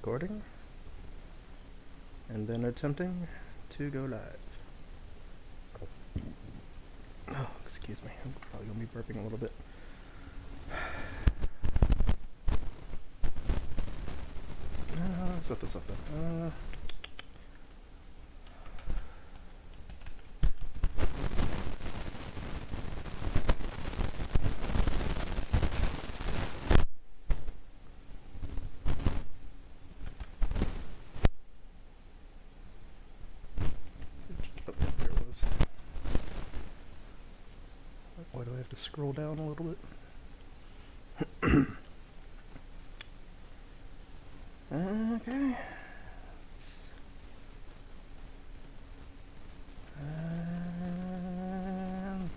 recording, and then attempting to go live. Oh, excuse me, I'm probably going to be burping a little bit. Set this up then. There it was. Why do I have to scroll down a little bit? Okay. And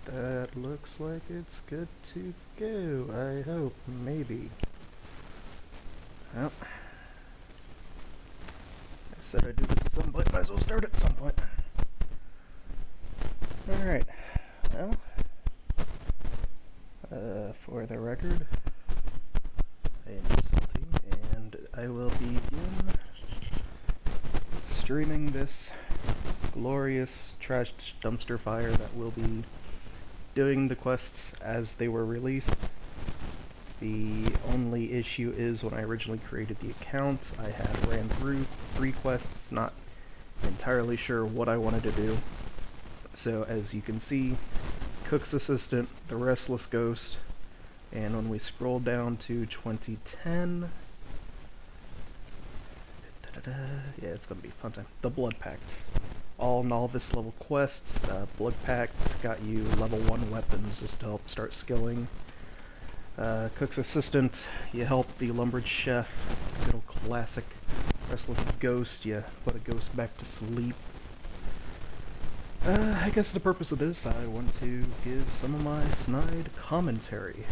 that looks like it's good to go, I hope, maybe. Well, I said I'd do this at some point, might as well start at some point. Alright, well, for the record, I am Salty, and I will begin streaming this glorious trash dumpster fire that will be doing the quests as they were released. The only issue is when I originally created the account, I had ran through 3 quests, not entirely sure what I wanted to do. So as you can see, Cook's Assistant, The Restless Ghost, and when we scroll down to 2010, yeah, it's gonna be a fun time. The Blood Pact. All novice level quests. Blood Pact got you level 1 weapons just to help start skilling. Cook's Assistant, you help the lumbered chef. Good old classic Restless Ghost, you put a ghost back to sleep. I guess the purpose of this, I want to give some of my snide commentary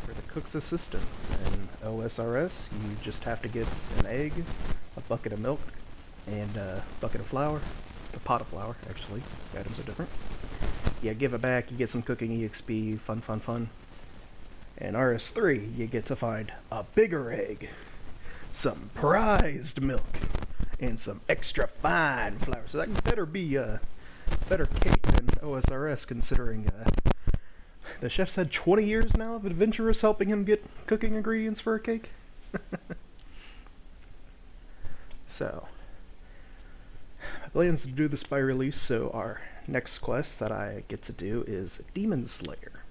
for the Cook's Assistant. In OSRS, you just have to get an egg, a bucket of milk, and a bucket of flour. A pot of flour, actually. The items are different. You give it back, you get some cooking EXP, fun, fun, fun. In RS3, you get to find a bigger egg, some prized milk, and some extra fine flour. So that better be better cake than OSRS, considering the chef's had 20 years now of adventurers helping him get cooking ingredients for a cake. So, my plan is to do this by release, so our next quest that I get to do is Demon Slayer.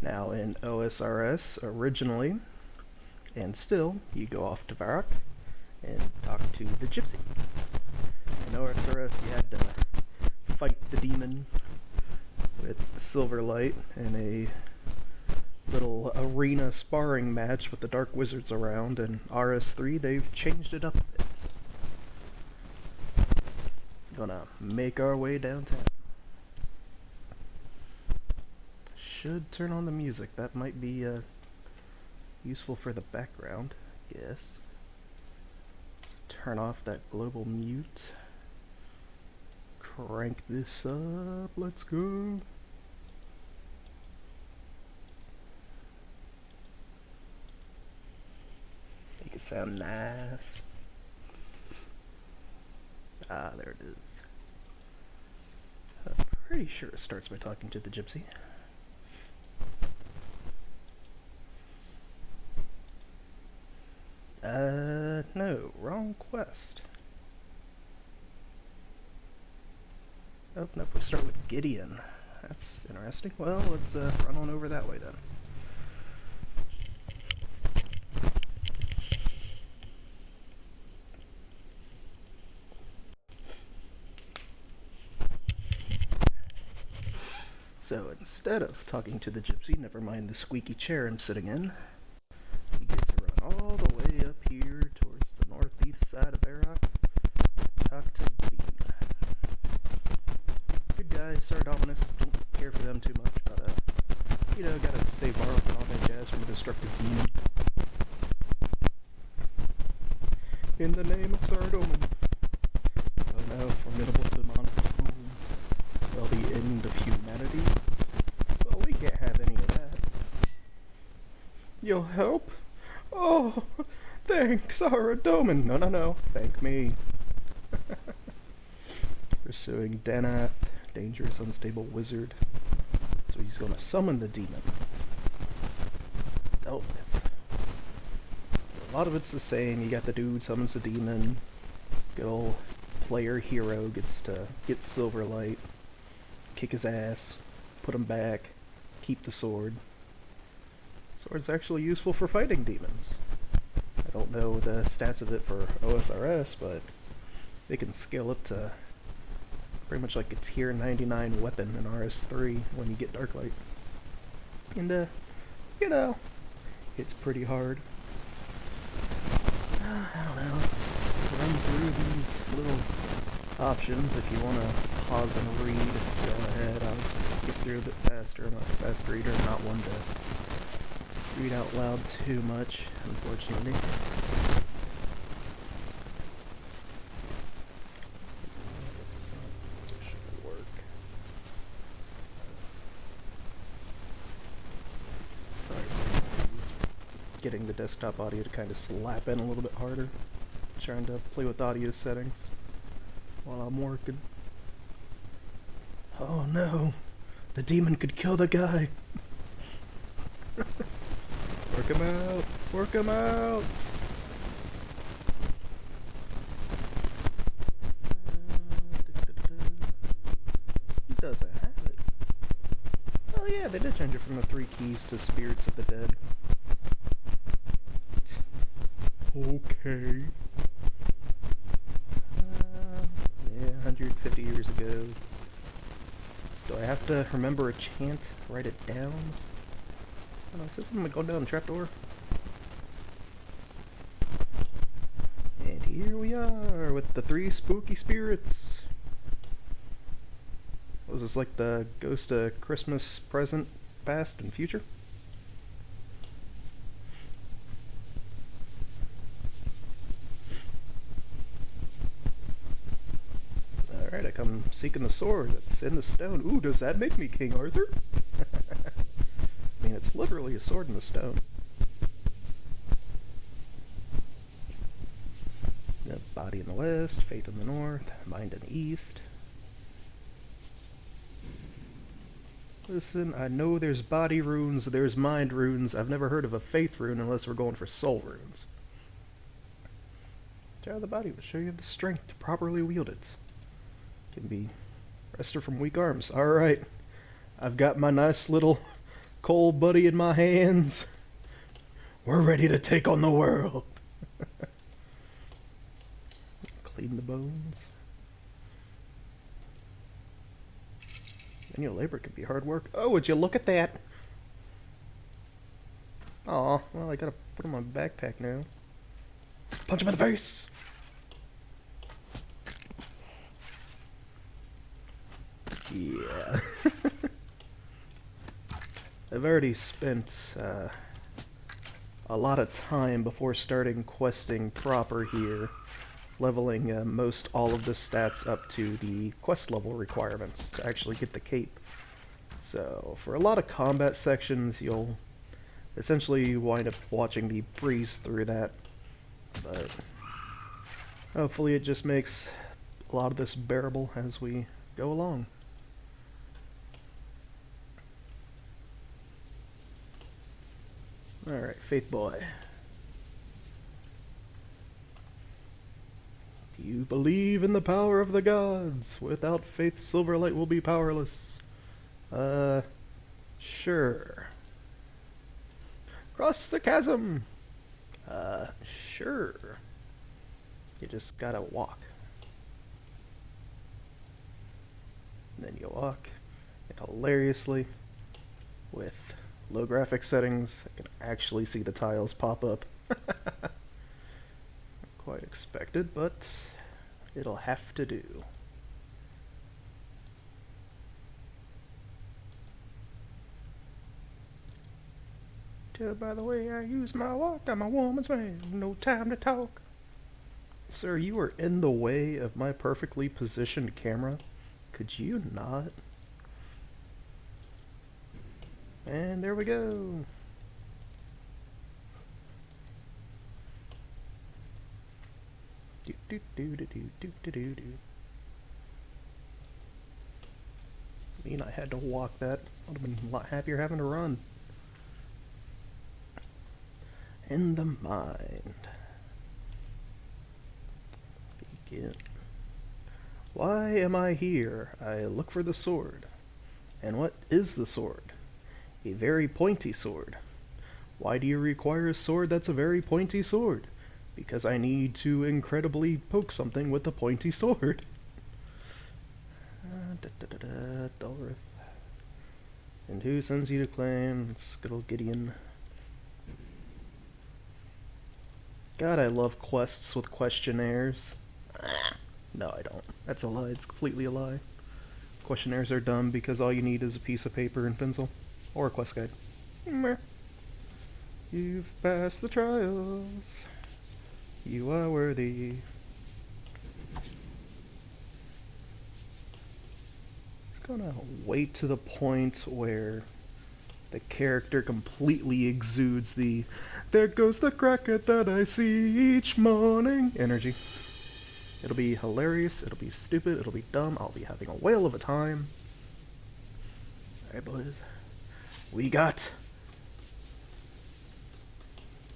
Now, in OSRS, originally, and still, you go off to Varrock and talk to the Gypsy. In OSRS, you had to fight the demon with Silverlight in a little arena sparring match with the Dark Wizards around. In RS3, they've changed it up a bit. Gonna make our way downtown. Should turn on the music. That might be useful for the background, yes. Turn off that global mute. Crank this up. Let's go. Make it sound nice. Ah, there it is. I'm pretty sure it starts by talking to the Gypsy. No, wrong quest. Oh, nope, we start with Gideon. That's interesting. Well, let's run on over that way then. So instead of talking to the Gypsy, never mind the squeaky chair I'm sitting in, you get to run all the way up here towards the northeast side of Varrock and talk to Gideon. Good guy, Sardominus, don't care for them too much, but you know, gotta save Varrock and all that jazz from a destructive demon. In the name of Sardomin. Oh no, formidable demonic home. Well, the end of humanity? Well, we can't have any of that. You'll help? Oh, Thanks, Aradoman. No, no, no. Thank me. Pursuing Danath, dangerous, unstable wizard. So he's gonna summon the demon. Oh. A lot of it's the same. You got the dude summons the demon. Good old player hero gets to get Silverlight, kick his ass, put him back, keep the sword. Sword's actually useful for fighting demons. I don't know the stats of it for OSRS, but they can scale up to pretty much like a tier 99 weapon in RS3 when you get Darklight. And, you know, it's pretty hard. I don't know, just run through these little options. If you want to pause and read, go ahead. I'll skip through a bit faster. I'm a fast reader, not one to read out loud too much, unfortunately. Getting the desktop audio to kind of slap in a little bit harder. Trying to play with audio settings while I'm working. Oh no! The demon could kill the guy! Work him out! Work him out! He doesn't have it. Oh yeah, they did change it from the 3 keys to Spirits of the Dead. Okay. Yeah, 150 years ago. Do I have to remember a chant? Write it down? I don't know, it says I'm gonna go down the trapdoor. And here we are with the 3 spooky spirits. Was this like the Ghost of Christmas Present, Past, and Future? Alright, I come seeking the sword that's in the stone. Ooh, does that make me King Arthur? I mean, it's literally a sword in the stone. The body in the west, faith in the north, mind in the east. Listen, I know there's body runes, there's mind runes. I've never heard of a faith rune unless we're going for soul runes. Tear the body will show you the strength to properly wield it. Can be rested from weak arms. Alright, I've got my nice little cold buddy in my hands. We're ready to take on the world. Clean the bones. Manual labor can be hard work. Oh, would you look at that? Aw, well, I gotta put him on my backpack now. Punch him in the face! Yeah. I've already spent a lot of time before starting questing proper here, leveling most all of the stats up to the quest level requirements to actually get the cape. So for a lot of combat sections, you'll essentially wind up watching me breeze through that, but hopefully it just makes a lot of this bearable as we go along. Alright, Faith Boy. Do you believe in the power of the gods? Without faith, Silverlight will be powerless. Sure. Cross the chasm! Sure. You just gotta walk. And then you walk, and hilariously, with low graphic settings, I can actually see the tiles pop up. Quite expected, but it'll have to do. Tell by the way I use my walk, I'm a woman's man, no time to talk. Sir, you are in the way of my perfectly positioned camera. Could you not? And there we go. Mean I had to walk that. Would have been a lot happier having to run. In the mind. Begin. Why am I here? I look for the sword. And what is the sword? A very pointy sword. Why do you require a sword that's a very pointy sword? Because I need to incredibly poke something with a pointy sword. Dulrith. And who sends you to claim? It's good old Gideon. God, I love quests with questionnaires. No, I don't. That's a lie. It's completely a lie. Questionnaires are dumb because all you need is a piece of paper and pencil. Or a quest guide. Meh. You've passed the trials. You are worthy. Just gonna wait to the point where the character completely exudes the "there goes the cracket that I see each morning" energy. It'll be hilarious, it'll be stupid, it'll be dumb, I'll be having a whale of a time. Alright, boys. We got...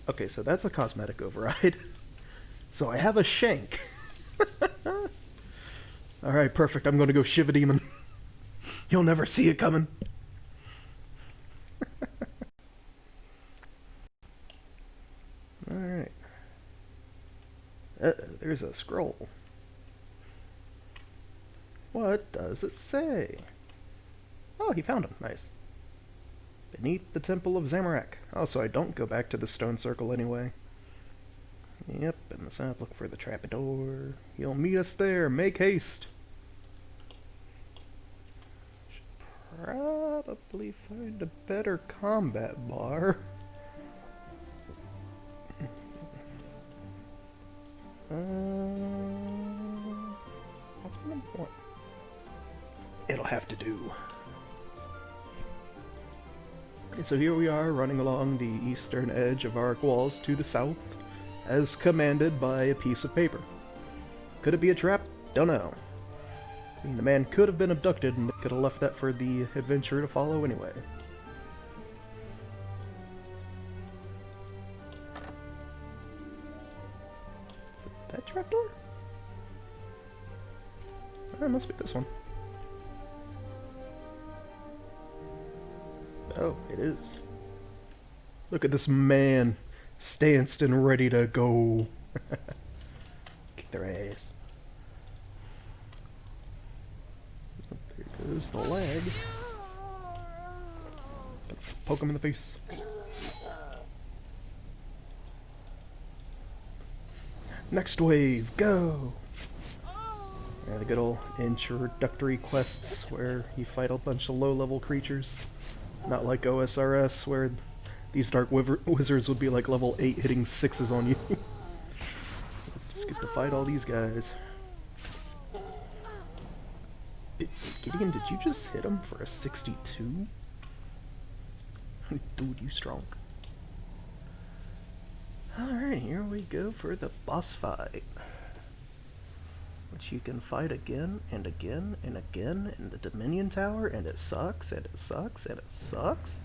Okay, so that's a cosmetic override. So I have a shank. Alright, perfect, I'm gonna go shiv a demon. You'll never see it coming. Alright. There's a scroll. What does it say? Oh, he found him. Nice. Beneath the Temple of Zamorak. Oh, so I don't go back to the stone circle anyway. Yep, in the south, look for the trapdoor. He'll meet us there. Make haste. Should probably find a better combat bar. That's what I want. It'll have to do. And so here we are, running along the eastern edge of Arc Walls to the south, as commanded by a piece of paper. Could it be a trap? Don't know. I mean, the man could have been abducted, and they could have left that for the adventurer to follow anyway. Is it that trapdoor? Oh, it must be this one. Oh, it is. Look at this man, stanced and ready to go. Kick their ass. Oh, there goes the lag. Poke him in the face. Next wave, go! Yeah, the good old introductory quests where you fight a bunch of low-level creatures. Not like OSRS, where these dark wizards would be like level 8 hitting 6s on you. Just get to fight all these guys. Gideon, did you just hit him for a 62? Dude, you strong. Alright, here we go for the boss fight. Which you can fight again and again and again in the Dominion Tower, and it sucks, and it sucks, and it sucks.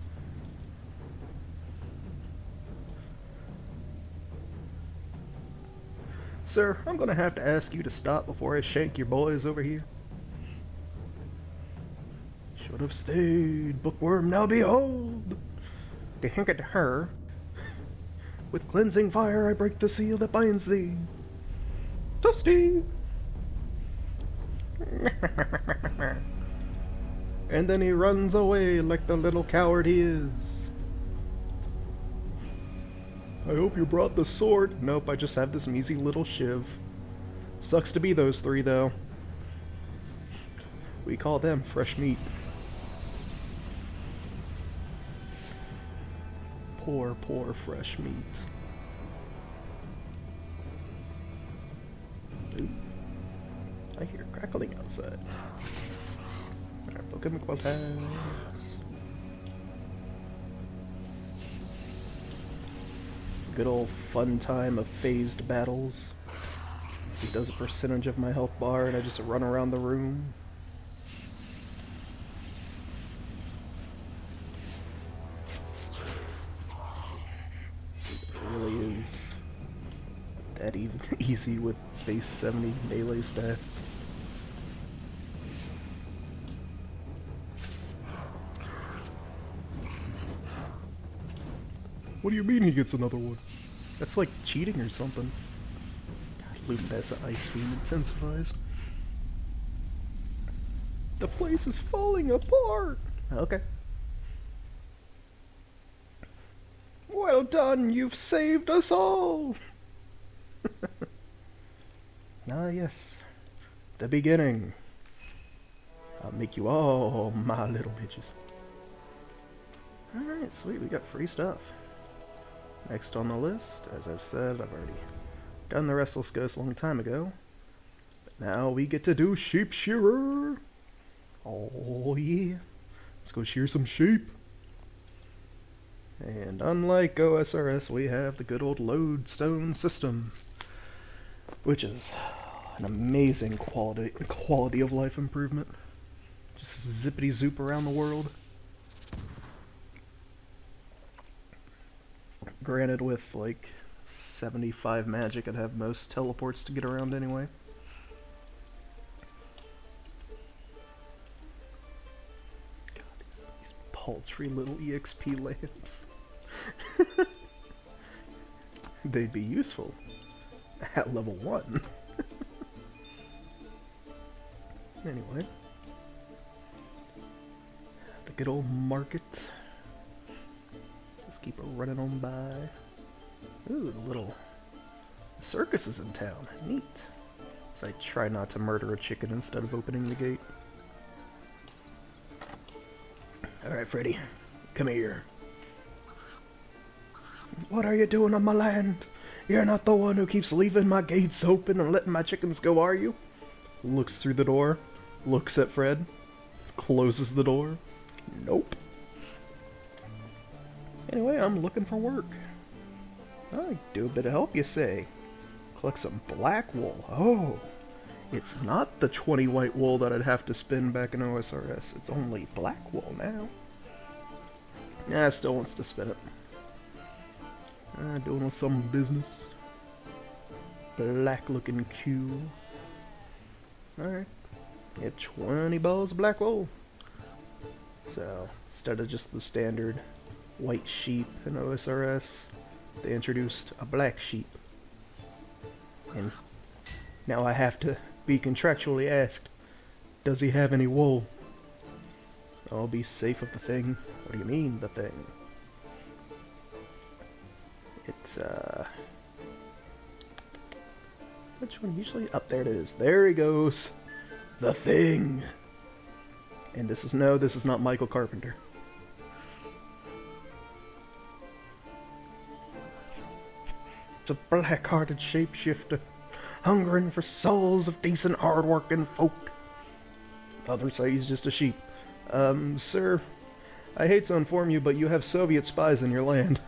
Sir, I'm gonna have to ask you to stop before I shank your boys over here. Should have stayed, bookworm, now behold! To hink at her. With cleansing fire I break the seal that binds thee. Dusty! And then he runs away like the little coward he is. I hope you brought the sword. Nope, I just have this measly little shiv. Sucks to be those three, though. We call them fresh meat. Poor, poor fresh meat. Ooh. I hear crackling outside. Alright, Pokemon Qualtas. Good old fun time of phased battles. He does a percentage of my health bar and I just run around the room. It really is that even easy with base 70 melee stats. What do you mean he gets another one? That's like cheating or something. Loop as the ice beam intensifies. The place is falling apart! Okay. Well done, you've saved us all! Ah yes, the beginning. I'll make you all my little bitches. Alright, sweet, we got free stuff. Next on the list, as I've said, I've already done the Restless Ghost a long time ago. But now we get to do Sheep Shearer! Oh yeah, let's go shear some sheep. And unlike OSRS, we have the good old lodestone system, which is an amazing quality of life improvement. Just zippity zoop around the world. Granted, with like 75 magic, I'd have most teleports to get around anyway. God, these paltry little EXP lamps. They'd be useful at level 1. Anyway. The good old market. Just keep running on by. Ooh, the little circus is in town. Neat. So I try not to murder a chicken instead of opening the gate. Alright, Freddy. Come here. What are you doing on my land? You're not the one who keeps leaving my gates open and letting my chickens go, are you? Looks through the door. Looks at Fred. Closes the door. Nope. Anyway, I'm looking for work. I do a bit of help, you say. Collect some black wool. Oh, it's not the 20 white wool that I'd have to spin back in OSRS. It's only black wool now. Yeah, still wants to spin it. Doing some business. Black looking Q. Alright. Get 20 balls of black wool. So, instead of just the standard white sheep in OSRS, they introduced a black sheep. And now I have to be contractually asked, does he have any wool? I'll be safe of the thing. What do you mean, the thing? It's, which one usually? Up there it is. There he goes. The thing. And this is not Michael Carpenter. It's a black-hearted shapeshifter, hungering for souls of decent, hard-working folk. Others say he's just a sheep. Sir, I hate to inform you, but you have Soviet spies in your land.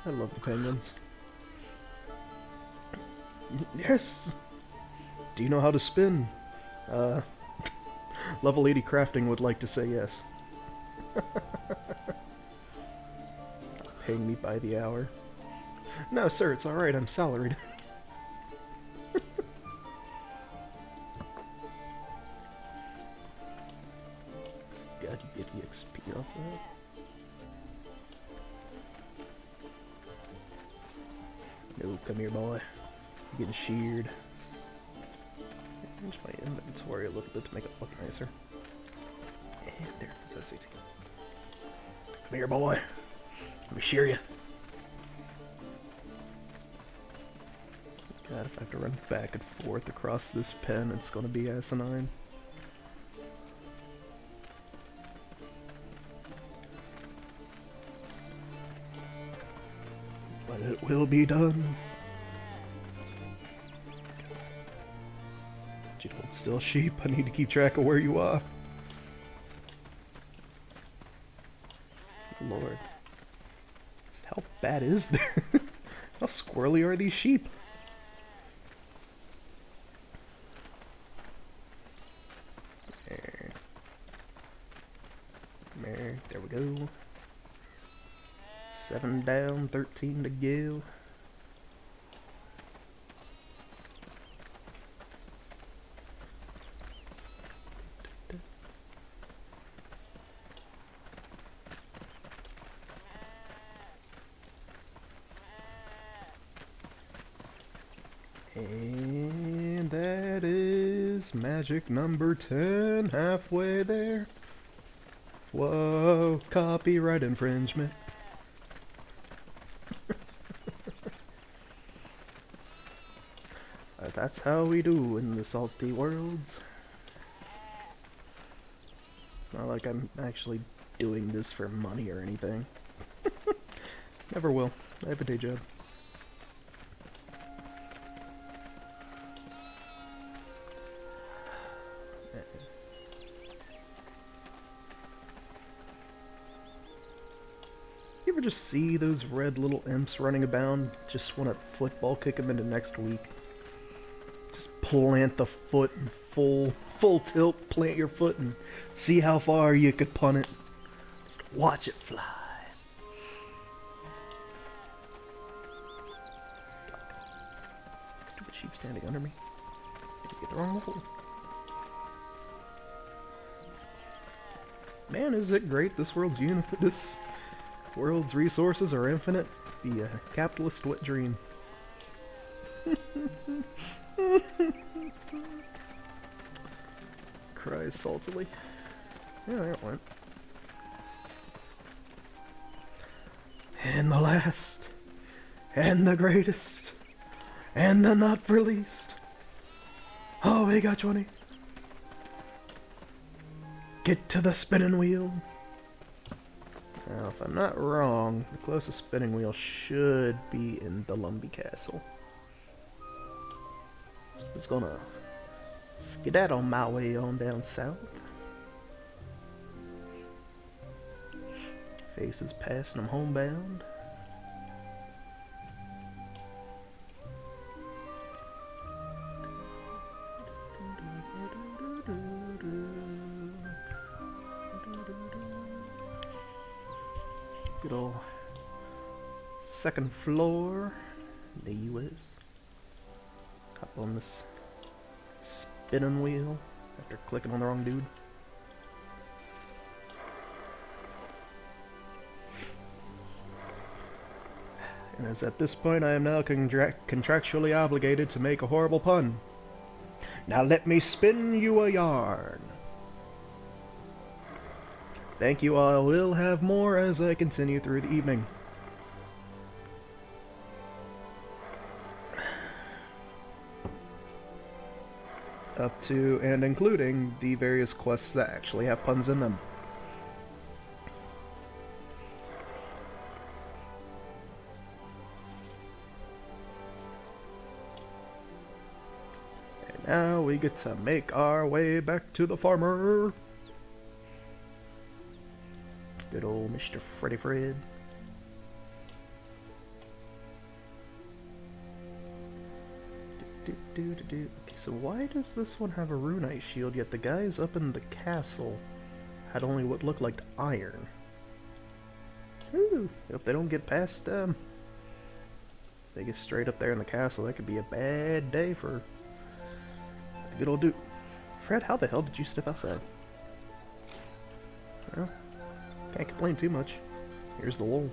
I love the penguins. Yes! Do you know how to spin? Level 80 crafting would like to say yes. Paying me by the hour. No, sir, it's alright, I'm salaried. God, you get EXP off that. No, come here, boy. You're getting sheared. Change my inventory a little bit to make it look nicer. And there, that's easy. Come here, boy. Let me shear you. God, if I have to run back and forth across this pen, it's gonna be asinine. But it will be done. You hold still, sheep. I need to keep track of where you are. Lord. How bad is this? How squirrely are these sheep? There we go. 7 down, 13 to go. And that is magic number 10, halfway there. Whoa, copyright infringement. That's how we do in the salty worlds. It's not like I'm actually doing this for money or anything. Never will. I have a day job. You ever just see those red little imps running about? Just want to football kick them into next week. Just plant the foot in full tilt, plant your foot and see how far you could punt it. Just watch it fly. Stupid sheep standing under me. Did I get the wrong hole? Man, is it great? This world's resources are infinite. Be a capitalist wet dream. Cries saltily. Yeah, there it went. And the last, and the greatest, and the not for least. Oh, we got 20. Get to the spinning wheel. Now, if I'm not wrong, the closest spinning wheel should be in the Lumbee Castle. Just gonna skedaddle my way on down south. Faces passing them homebound. Good old second floor. There you is. Hop on this spinning wheel after clicking on the wrong dude. And as at this point I am now contractually obligated to make a horrible pun. Now let me spin you a yarn. Thank you, I will have more as I continue through the evening. Up to and including the various quests that actually have puns in them. And now we get to make our way back to the farmer. Good old Mr. Freddy Fred. Okay, so why does this one have a runite shield, yet the guys up in the castle had only what looked like iron? Ooh, if they don't get past them, they get straight up there in the castle. That could be a bad day for the good old dude. Fred, how the hell did you step outside? Well, can't complain too much. Here's the wool.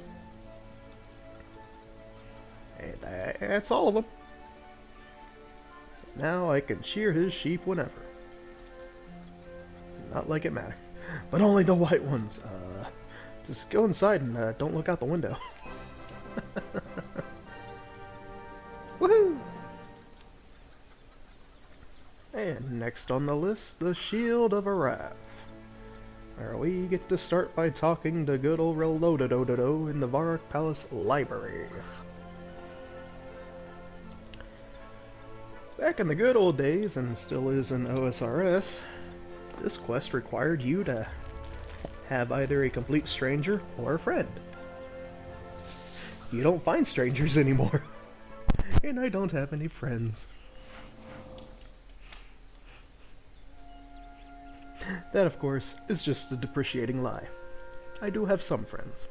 And that's all of them. Now I can shear his sheep whenever. Not like it matter. But only the white ones. Just go inside and don't look out the window. Woohoo! And next on the list, the Shield of Araf. Where we get to start by talking to good old Relodododo in the Varrock Palace Library. Back in the good old days, and still is in OSRS, this quest required you to have either a complete stranger or a friend. You don't find strangers anymore. And I don't have any friends. That, of course, is just a depreciating lie. I do have some friends.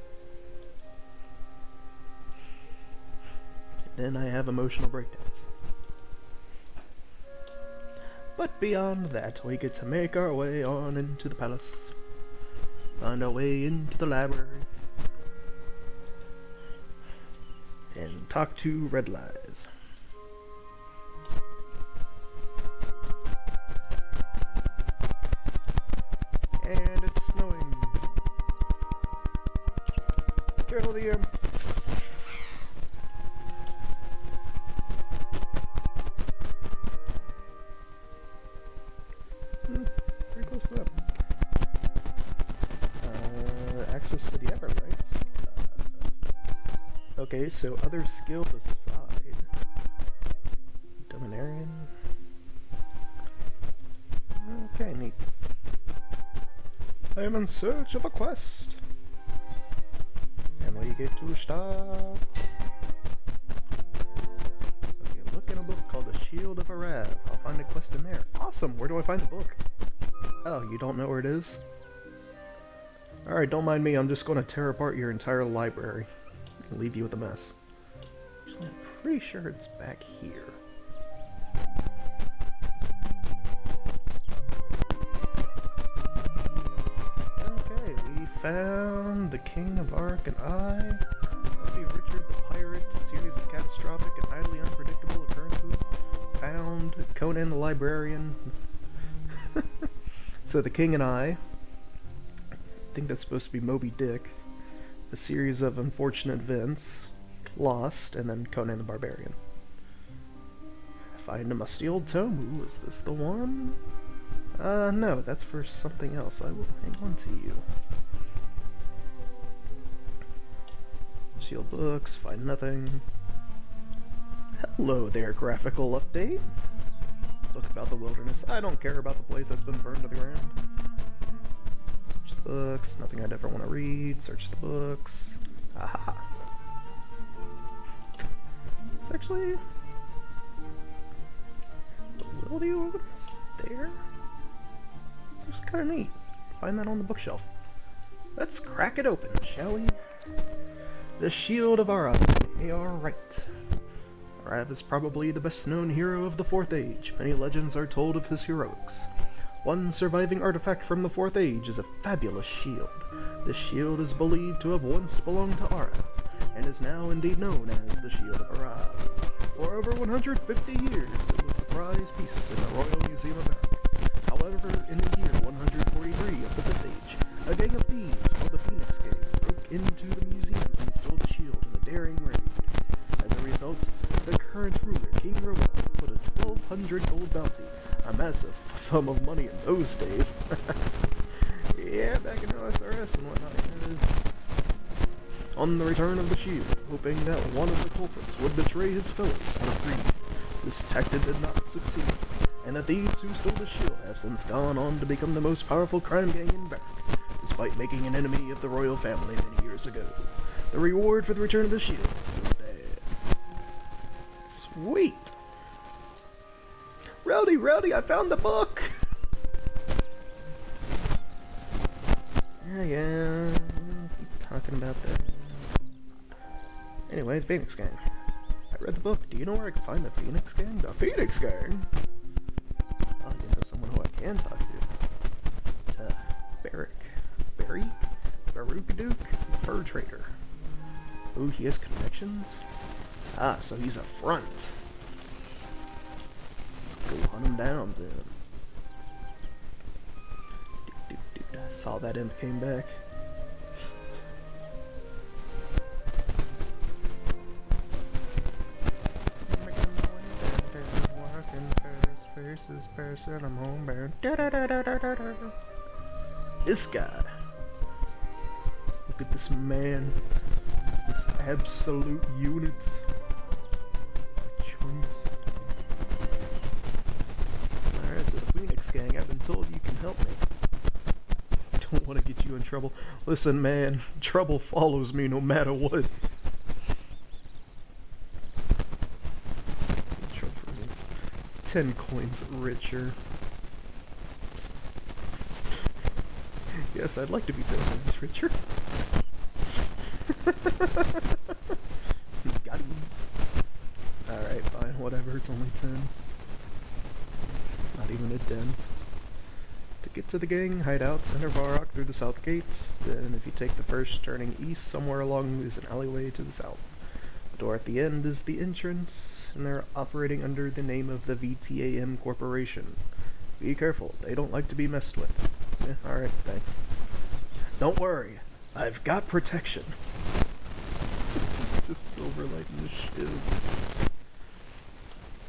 Then I have emotional breakdowns. But beyond that, we get to make our way on into the palace. Find our way into the library. And talk to Red Lies. And it's snowing. Careful the air. Pretty close to that. Access to the Everlight. Okay, so other skill aside. Dominarian. Okay, neat. I am in search of a quest. And we get to stop. Okay, look in a book called The Shield of Arav. I'll find a quest in there. Awesome! Where do I find the book? Oh, you don't know where it is? Alright, don't mind me. I'm just going to tear apart your entire library. And leave you with a mess. I'm pretty sure it's back here. Found the King of Ark and I. Maybe Richard the Pirate, a series of catastrophic and highly unpredictable occurrences. Found Conan the Librarian. So the King and I think that's supposed to be Moby Dick. A series of unfortunate events. Lost, and then Conan the Barbarian. Find a musty old tome. Ooh, is this the one? No, that's for something else. I will hang on to you. Seal books, find nothing. Hello there, graphical update. Book about the wilderness. I don't care about the place that's been burned to the ground. Search the books, nothing I'd ever want to read. Search the books. Aha! It's actually... the wildy wilderness there? It's kind of neat. Find that on the bookshelf. Let's crack it open, shall we? The Shield of Arav. They are right. Arav is probably the best known hero of the Fourth Age. Many legends are told of his heroics. One surviving artifact from the Fourth Age is a fabulous shield. This shield is believed to have once belonged to Arav, and is now indeed known as the Shield of Arav. For over 150 years, it was the prize piece in the Royal Museum of Arav. However, in the year 143 of the Fifth Age, a gang of thieves called the Phoenix Gang broke into the museum and stole the shield in a daring raid. As a result, the current ruler, King Rowan, put a 1,200 gold bounty, a massive sum of money in those days. Yeah, back in OSRS and whatnot. On the return of the shield, hoping that one of the culprits would betray his fellows out of greed. This tactic did not succeed, and the thieves who stole the shield have since gone on to become the most powerful crime gang in Barrack, despite making an enemy of the royal family many years ago. The reward for the return of the shield still stands. Sweet! Rowdy, I found the book! Yeah, keep talking about that. Anyway, the Phoenix Gang. I read the book. Do you know where I can find the Phoenix Gang? The Phoenix Gang? Oh, you know someone who I can talk to. Baruch Duke, fur trader. Ooh, he has connections? Ah, so he's a front. Let's go hunt him down then. I saw that imp came back. I'm homebound. This guy. Look at this man. This absolute unit. Chunks. Alright, so the Phoenix Gang, I've been told you can help me. I don't want to get you in trouble. Listen, man, trouble follows me no matter what. 10 coins richer. Yes, I'd like to be 10 coins richer. Got him. Alright, fine, whatever, it's only 10. Not even a dent. To get to the gang hideout, enter Varrock through the south gates. Then, if you take the first turning east, somewhere along is an alleyway to the south. The door at the end is the entrance, and they're operating under the name of the VTAM Corporation. Be careful, they don't like to be messed with. Yeah, alright, thanks. Don't worry, I've got protection. Just silver lighting the shield.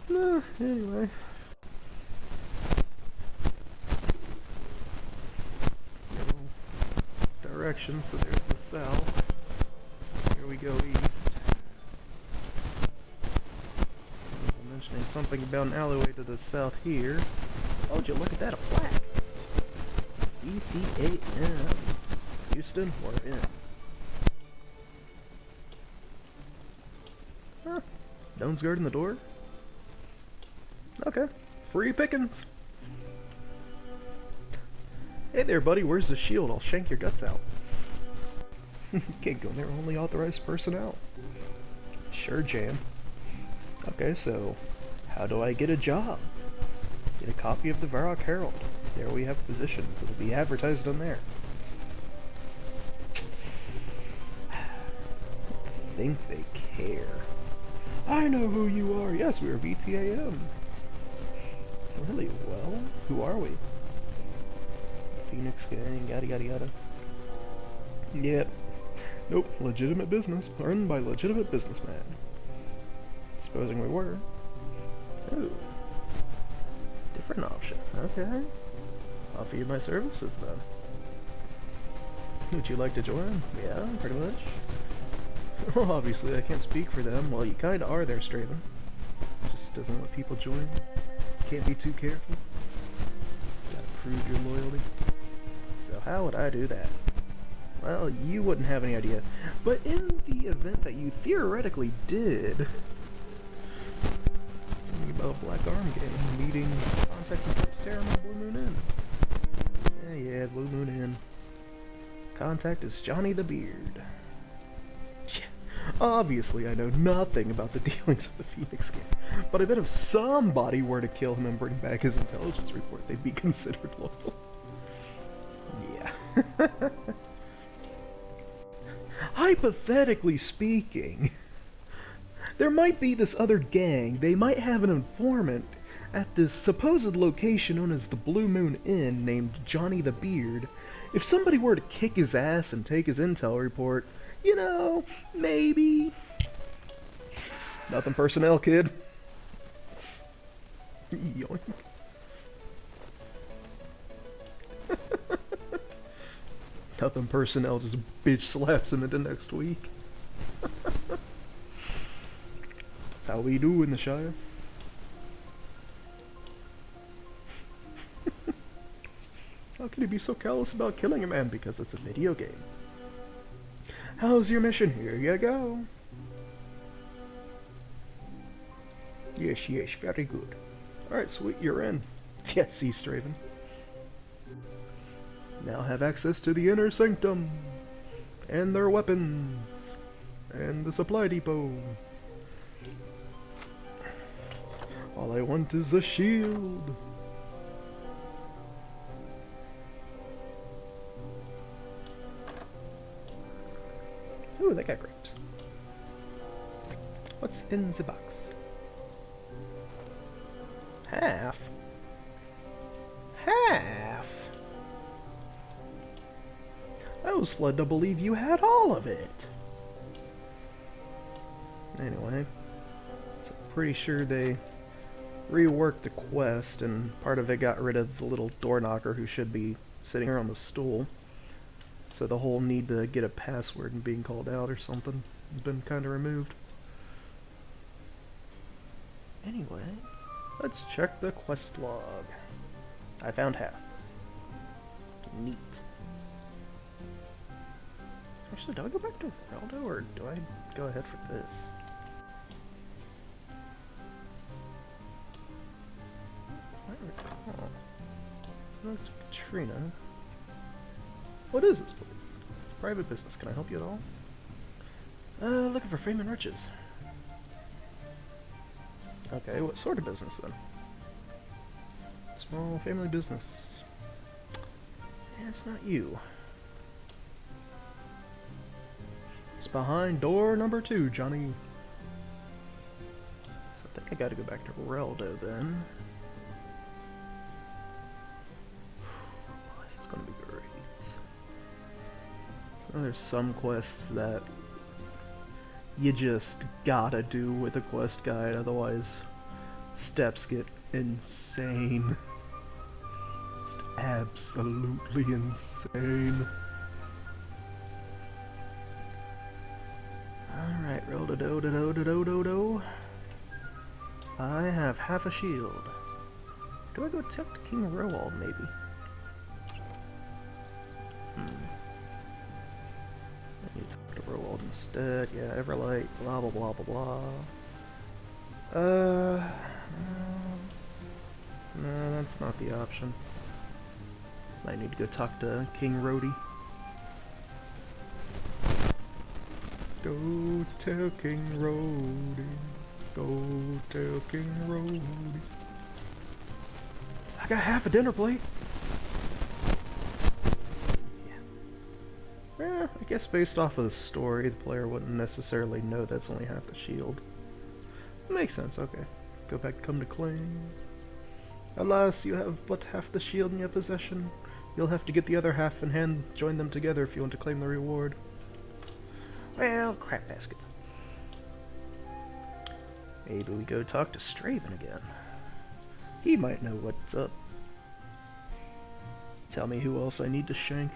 Nah, anyway. Direction, so there's the south. Here we go east. I'm mentioning something about an alleyway to the south here. Oh, would you look at that, a plaque. ETAM. Houston, we're in. Huh. Doan's guarding the door? Okay. Free pickings. Hey there, buddy, where's the shield? I'll shank your guts out. You can't go there, only authorized personnel. Sure, Jam. Okay, so, how do I get a job? Get a copy of the Varrock Herald. There we have positions. It'll be advertised on there. I think they care. I know who you are. Yes, we are VTAM. Really? Well, who are we? Phoenix Gang, yada yada yada. Yep. Nope, legitimate business, run by legitimate businessman. Supposing we were. Ooh. Different option, okay. Offer you my services then. Would you like to join? Yeah, pretty much. Well, obviously I can't speak for them. Well, you kinda are there, Straven. Just doesn't let people join. Can't be too careful. Gotta prove your loyalty. So how would I do that? Well, you wouldn't have any idea. But in the event that you theoretically did, something about a Black Arm Gang meeting, contacting Sarah Blue Moon Inn. Yeah, Blue Moon Inn. Contact is Johnny the Beard. Obviously, I know nothing about the dealings of the Phoenix Gang, but I bet if somebody were to kill him and bring back his intelligence report, they'd be considered loyal. Yeah. Hypothetically speaking, there might be this other gang. They might have an informant at this supposed location known as the Blue Moon Inn named Johnny the Beard. If somebody were to kick his ass and take his intel report, you know, maybe. Nothing personnel, kid. Yoink. Nothing personnel, just bitch slaps him into next week. That's how we do in the Shire. How can he be so callous about killing a man? Because it's a video game. How's your mission? Here you go. Yes, yes, very good. Alright, sweet, you're in. Yes, see, Straven. Now have access to the inner sanctum, and their weapons, and the supply depot. All I want is a shield. Ooh, they got grapes. What's in the box? Half? Half? I was led to believe you had all of it. Anyway, so I'm pretty sure they reworked the quest, and part of it got rid of the little door knocker who should be sitting here on the stool. So the whole need to get a password and being called out or something has been kind of removed. Anyway, let's check the quest log. I found half. Neat. Actually, do I go back to Raldo, or do I go ahead for this? Katrina. What is this place? It's private business. Can I help you at all? Looking for fame and riches. Okay, what sort of business then? Small family business. Yeah, it's not you. It's behind door number 2, Johnny. So I think I gotta go back to Reldo then. It's gonna be great. So there's some quests that you just gotta do with a quest guide, otherwise steps get insane. Just absolutely insane. Alright, roll-da-do-da-do-da-do-do-do. I have half a shield. Do I go talk to King Roald, maybe? I need to talk to Roald instead. Yeah, Everlight, blah blah blah blah blah. No, that's not the option. I need to go talk to King Rhodey. Go tell King Rhodey. Go tell King Rhodey. I got half a dinner plate. Yeah. I guess based off of the story, the player wouldn't necessarily know that's only half the shield. Makes sense, okay. Go back, come to claim. Alas, you have but half the shield in your possession. You'll have to get the other half and join them together if you want to claim the reward. Well, crap baskets. Maybe we go talk to Straven again. He might know what's up. Tell me who else I need to shank.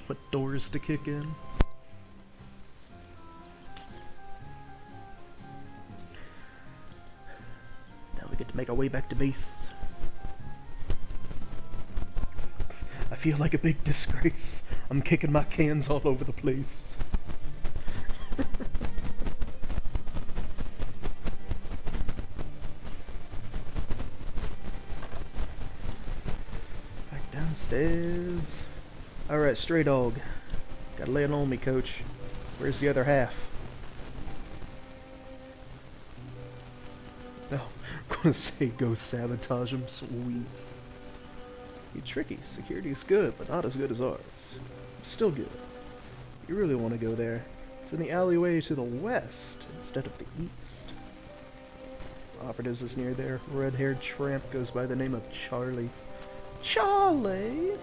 What doors to kick in. Now we get to make our way back to base. I feel like a big disgrace. I'm kicking my cans all over the place. Back downstairs. Alright, stray dog. Gotta lay it on me, coach. Where's the other half? No, I'm gonna say go sabotage him. Sweet. Be tricky. Security's good, but not as good as ours. Still good. You really want to go there. It's in the alleyway to the west instead of the east. Operatives is near there. Red-haired tramp goes by the name of Charlie. Charlie!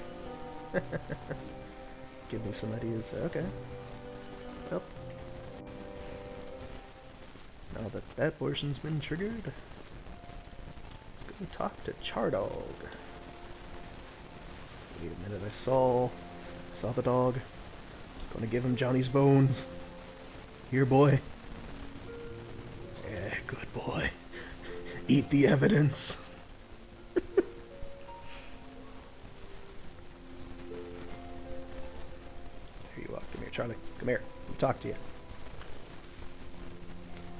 Give me some ideas. Okay. Well. Now that that portion's been triggered, let's go talk to Chardog. Wait a minute, I saw the dog. Gonna give him Johnny's bones. Here, boy. Yeah, good boy. Eat the evidence. Here you are. Come here, Charlie. Come here. Let me talk to you.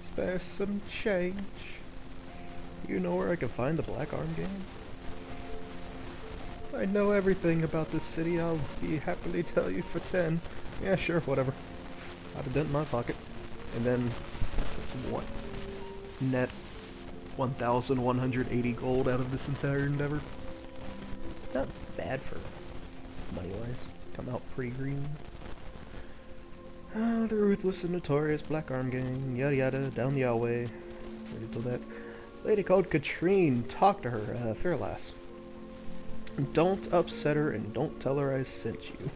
Spare some change. You know where I can find the Black Arm game? I know everything about this city. I'll be happily tell you for 10. Yeah, sure, whatever. I've a dent in my pocket. And then, that's what? Net 1,180 gold out of this entire endeavor. Not bad for money-wise. Come out pretty green. The ruthless and notorious Black Arm Gang. Yada yada, down the alleyway. Already told that. Lady called Katrine. Talk to her, fair lass. Don't upset her and don't tell her I sent you.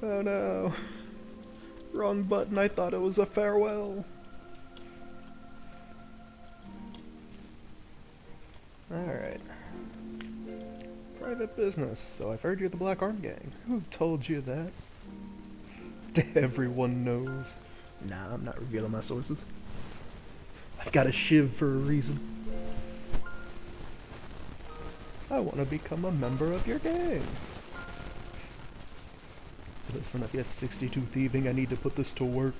Oh no. Wrong button, I thought it was a farewell. Alright. Private business. So I've heard you're the Black Arm Gang. Who told you that? Everyone knows. Nah, I'm not revealing my sources. I've got a shiv for a reason. I want to become a member of your gang. Listen, if you have 62 thieving, I need to put this to work.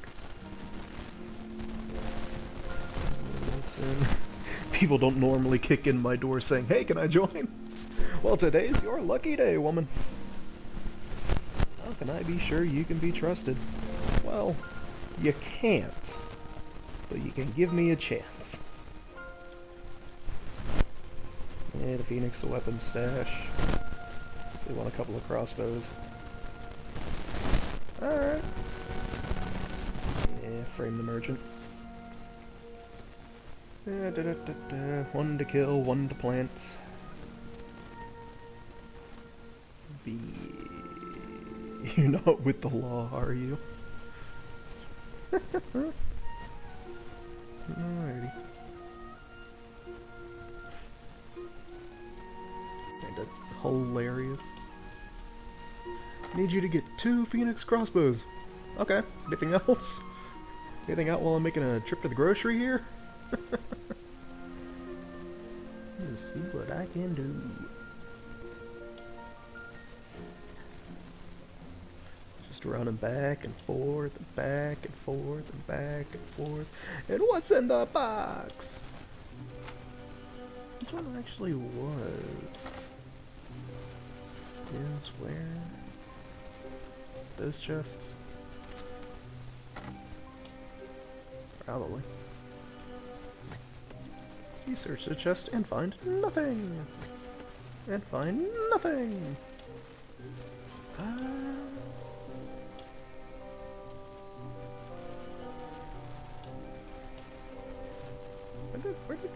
Listen, People don't normally kick in my door saying, "Hey, can I join?" Well, today's your lucky day, woman. How can I be sure you can be trusted? Well, you can't. But you can give me a chance. Yeah, the Phoenix, the weapon stash. So they want a couple of crossbows. Alright. Yeah, frame the merchant. One to kill, one to plant. You're not with the law, are you? Alrighty. Kinda hilarious. Need you to get 2 Phoenix crossbows. Okay, anything else? Anything out while I'm making a trip to the grocery here? Let's see what I can do. Just running back and forth and back and forth and back and forth. And what's in the box? Which one actually was? Is where? Those chests? Probably. You search the chest and find nothing! And find nothing! Where did...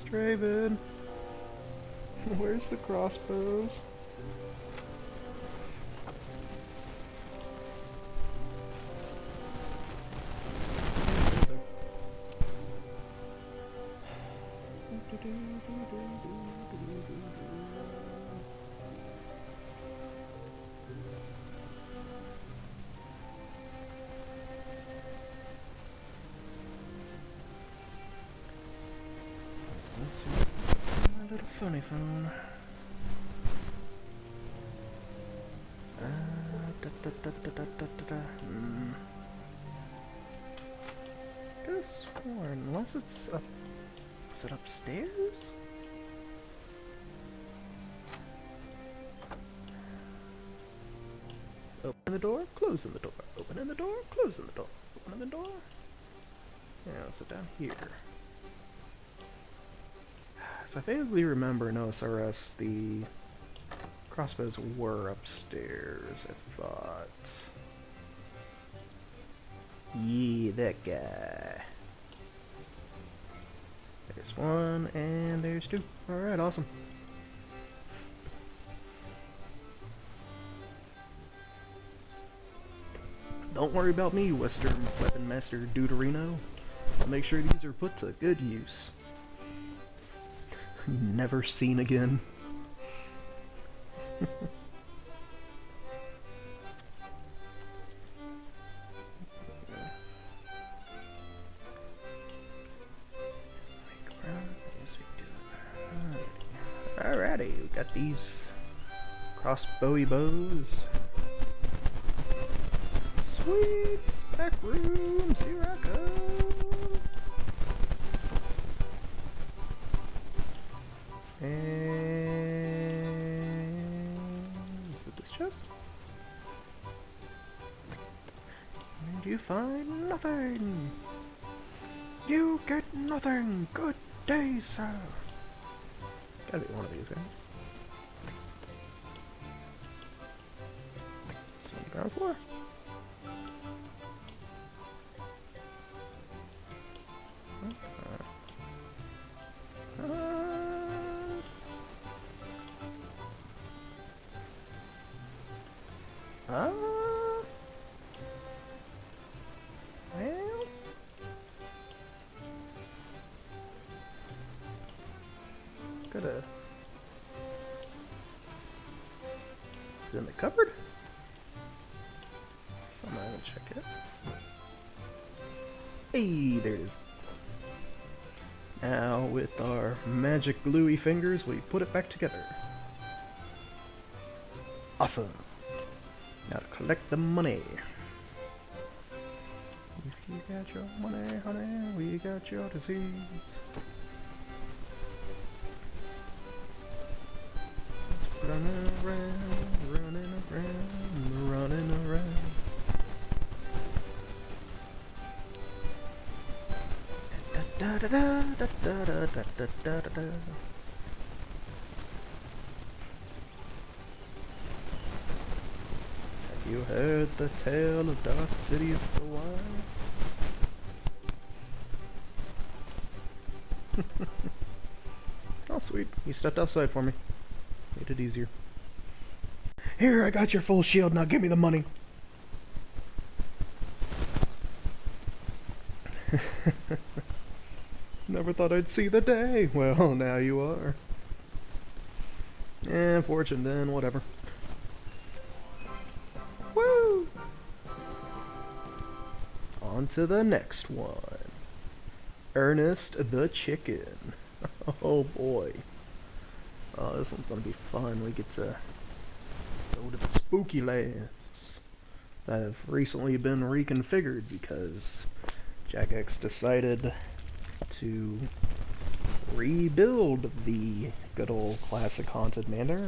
Straven! Where's the crossbows? My little funny phone. Could've sworn, unless it's up. Is it upstairs? Open the door, closing the door. Opening the door, closing the door. Opening the door. Yeah, I'll sit down here. So I vaguely remember in OSRS the crossbows were upstairs, I thought. Yeah, that guy. There's one, and there's 2. Alright, awesome. Don't worry about me, Western Weapon Master Deuterino. I'll make sure these are put to good use. Never seen again. Alrighty, we got these crossbowy bows. Sweet! Back rooms, here I come! And... is it this chest? And you find nothing! You get nothing! Good day, sir! Gotta be one of these guys. It's on the ground floor. Well... Coulda... Is it in the cupboard? Somehow I will check it. Hey, there it is. Now, with our magic gluey fingers, we put it back together. Awesome. Now to collect the money. You got your money, honey, we got your disease. Running around, running around, running around. Da da da da da da da da da da. Have you heard the tale of Dark Sidious the Wise? Oh sweet, you stepped outside for me. Made it easier. Here, I got your full shield, now give me the money! Never thought I'd see the day. Well, now you are. Eh, fortune then, whatever. Woo! On to the next one. Ernest the Chicken. Oh boy. Oh, this one's gonna be fun. We get to go to the spooky lands that have recently been reconfigured because Jack X decided to rebuild the good old classic haunted manor.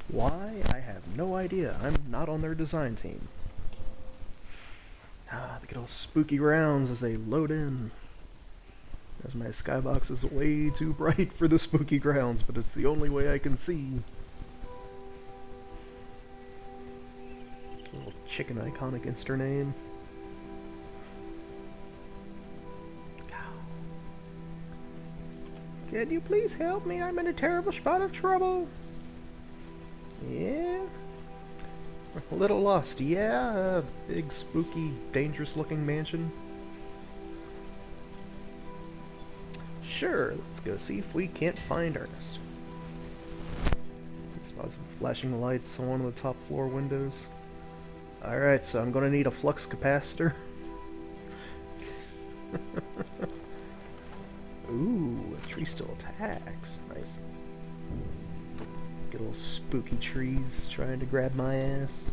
Why? I have no idea. I'm not on their design team. Ah, the good old spooky grounds as they load in. As my skybox is way too bright for the spooky grounds, but it's the only way I can see. Little chicken icon against her name. Can you please help me? I'm in a terrible spot of trouble. Yeah? A little lost. Yeah, a big, spooky, dangerous-looking mansion. Sure, let's go see if we can't find Ernest. Saw some flashing lights on one of the top floor windows. Alright, so I'm gonna need a flux capacitor. Ooh, a tree still attacks. Nice. Good old spooky trees trying to grab my ass.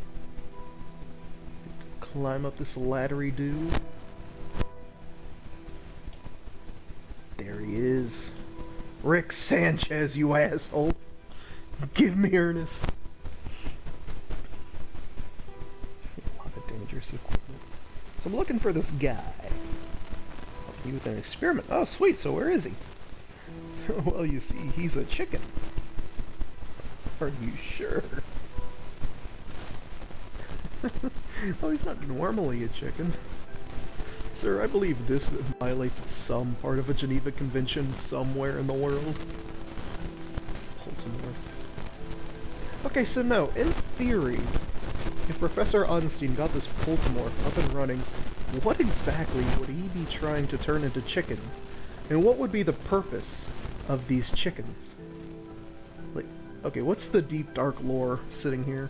Get to climb up this laddery-doo. There he is. Rick Sanchez, you asshole. Give me Ernest. A lot of dangerous equipment. So I'm looking for this guy. Help me with an experiment. Oh, sweet. So where is he? Well, you see, he's a chicken. Are you sure? Oh, he's not normally a chicken. Sir, I believe this violates some part of a Geneva Convention somewhere in the world. Baltimore. Okay, so no, in theory, if Professor Onstein got this Baltimore up and running, what exactly would he be trying to turn into chickens? And what would be the purpose of these chickens? Like, okay, what's the deep dark lore sitting here?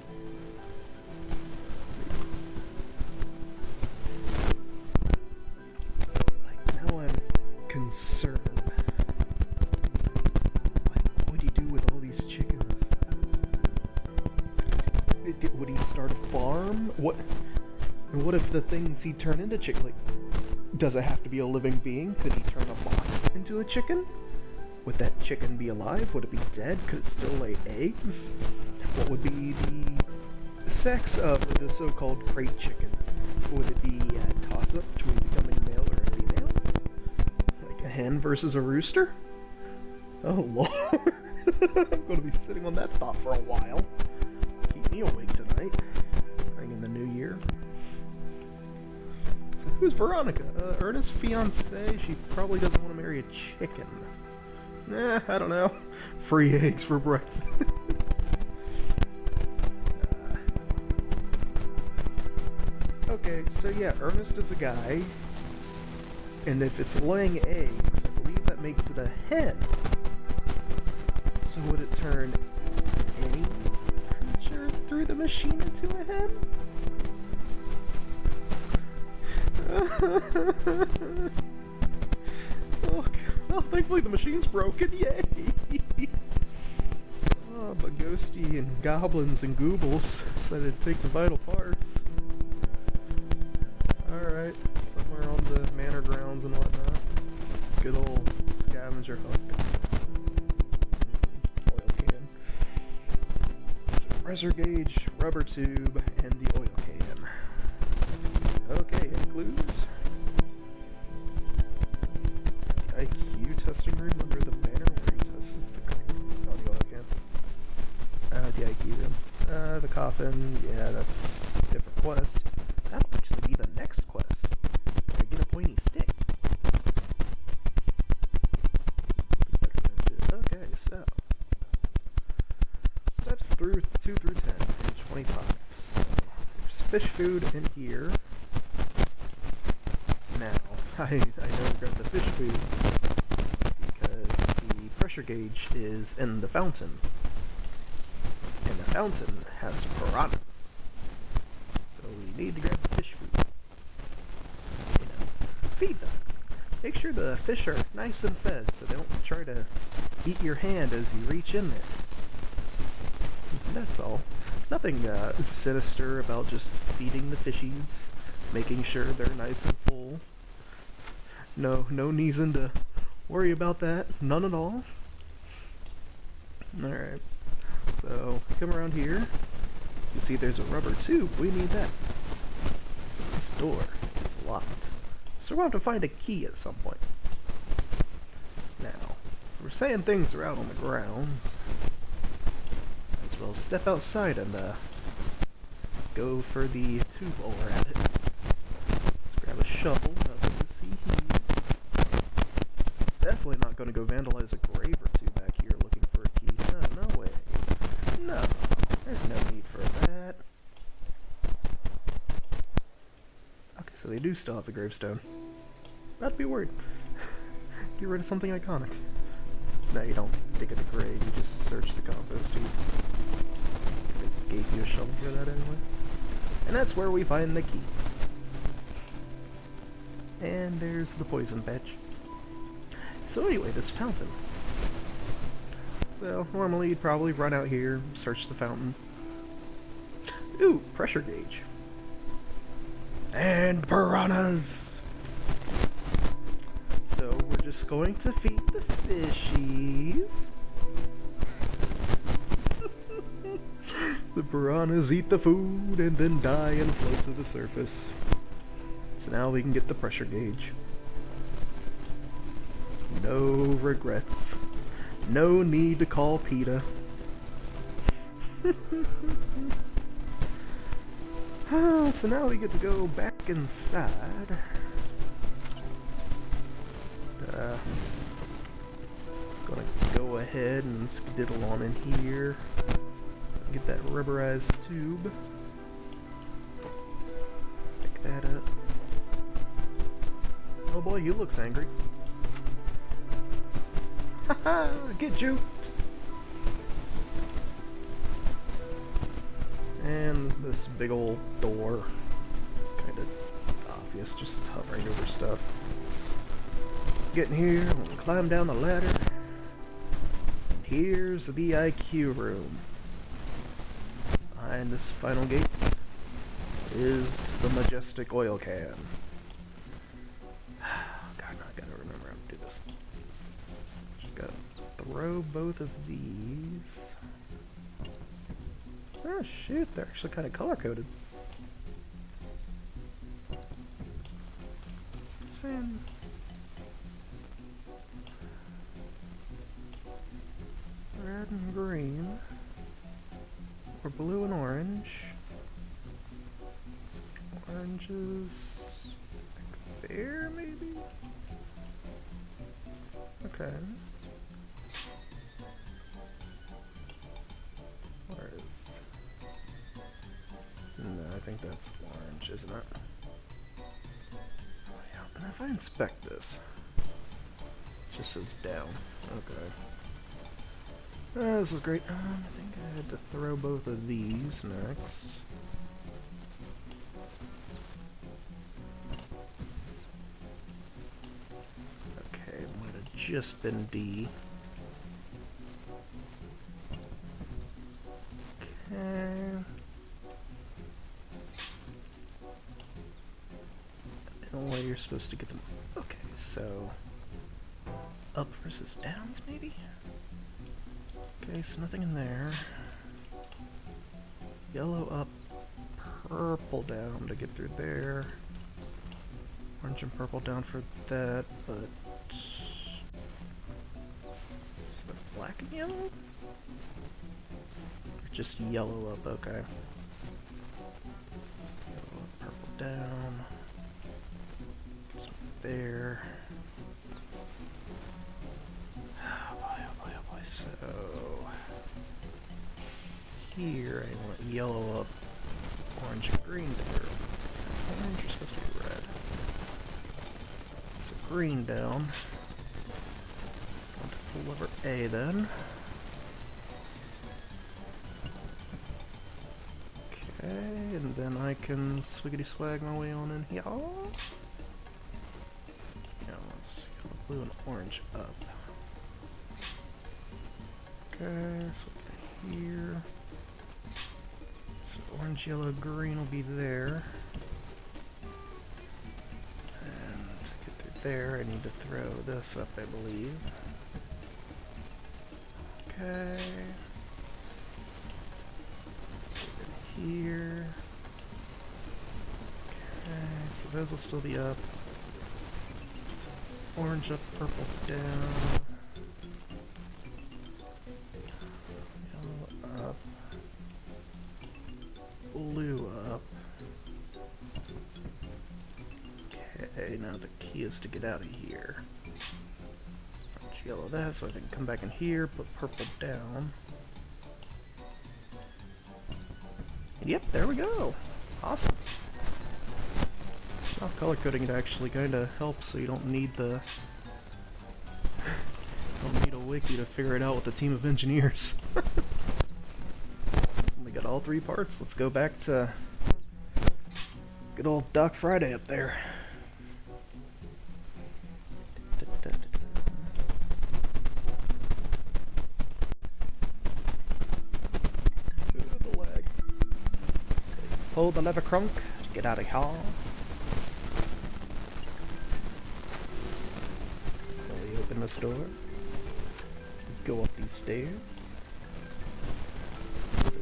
Like, now I'm concerned. What would he do with all these chickens? Would he start a farm? What? And what if the things he turned into chicken? Like, does it have to be a living being? Could he turn a box into a chicken? Would that chicken be alive? Would it be dead? Could it still lay eggs? What would be the sex of the so-called crate chicken? Would it be a toss-up between becoming male or a female? Like a hen versus a rooster? Oh lord! I'm gonna be sitting on that thought for a while. Keep me awake tonight. Bring in the new year. So who's Veronica? Ernest's fiancée? She probably doesn't want to marry a chicken. Nah, I don't know. Free eggs for breakfast. Okay, so yeah, Ernest is a guy. And if it's laying eggs, I believe that makes it a hen. So would it turn any creature through the machine into a hen? Oh, oh, thankfully the machine's broken, yay! Oh, but Ghosty and Goblins and Goobles decided to take the vital parts. Alright, somewhere on grounds and whatnot. Good old scavenger hunt. Oil can. So pressure gauge, rubber tube, and the oil can. Okay, any clues? The IQ testing room under the banner where he tests the oil can. The IQ room. The coffin, yeah, that's a different quest. That'll actually be the next quest. I get a pointy stick. Okay, so steps through 2 through 10, page 25. So there's fish food in here. Now, I know grab the fish food because the pressure gauge is in the fountain. And the fountain has piranhas. So we need to grab the fish food. You know, feed them. Make sure the fish are nice and fed so they don't try to eat your hand as you reach in there. That's all. Nothing sinister about just feeding the fishies, making sure they're nice and full. No reason to worry about that. None at all. Alright. So, come around here. You see there's a rubber tube. We need that. This door is locked. So we'll have to find a key at some point. Now, so we're saying things are out on the grounds. Might as well step outside and go for the tube while we're at it. Let's grab a shovel. Nothing to see here. Definitely not going to go vandalize a grave or two back here looking for a key. No way. No, there's no need for that. Okay, so they do still have the gravestone. Not to be worried. Get rid of something iconic. No, you don't dig at the grave, you just search the compost heap. They gave you a shovel for that anyway. And that's where we find the key. And there's the poison patch. So anyway, this fountain. So, normally you'd probably run out here, search the fountain. Ooh, pressure gauge. And piranhas! So, we're just going to feed the fishies. The piranhas eat the food and then die and float to the surface. So now we can get the pressure gauge. No regrets. No need to call PETA. So now we get to go back inside. Just gonna go ahead and skedaddle on in here. So get that rubberized tube. Pick that up. Oh boy, you looks angry. Haha, get juked! And this big old door. It's kind of obvious, just hovering over stuff. Get in here, we'll climb down the ladder. And here's the IQ room. Behind this final gate is the majestic oil can. God, I gotta remember how to do this. Just gotta throw both of these. Oh shoot, they're actually kind of color-coded. Same. Red and green. Or blue and orange. Some oranges like there, maybe? Okay. Where is... No, I think that's orange, isn't it? Oh yeah, and if I inspect this, it just says down. Okay. This is great. I think I had to throw both of these next. Okay, it might have just been D. Okay. No way you're supposed to get them. Okay, so up versus downs, maybe? Okay, so nothing in there. Yellow up, purple down to get through there. Orange and purple down for that, but... Is it black and yellow? Or just yellow up, okay. Yellow up, purple down. Get some there. Oh boy, oh boy, oh boy, so... Here, I want yellow up, orange and green there. Is that orange or supposed to be red? So green down. Want to pull lever A then. Okay, and then I can swiggity swag my way on in here. Yeah, let's go blue and orange up. Okay, so here. Orange, yellow, green will be there. And to get through there, I need to throw this up, I believe. Okay. Here. Okay, so those will still be up. Orange up, purple down. Yellow up. Blue up. Okay, now the key is to get out of here. Orange, yellow that, so I can come back in here, put purple down. And yep, there we go! Awesome! Now color coding it actually kinda helps, so you don't need the... don't need a wiki to figure it out with a team of engineers. We got all three parts. Let's go back to good old Doc Friday up there. The lag. Hold the lever crunk to get out of here. We open this door. Go up these stairs.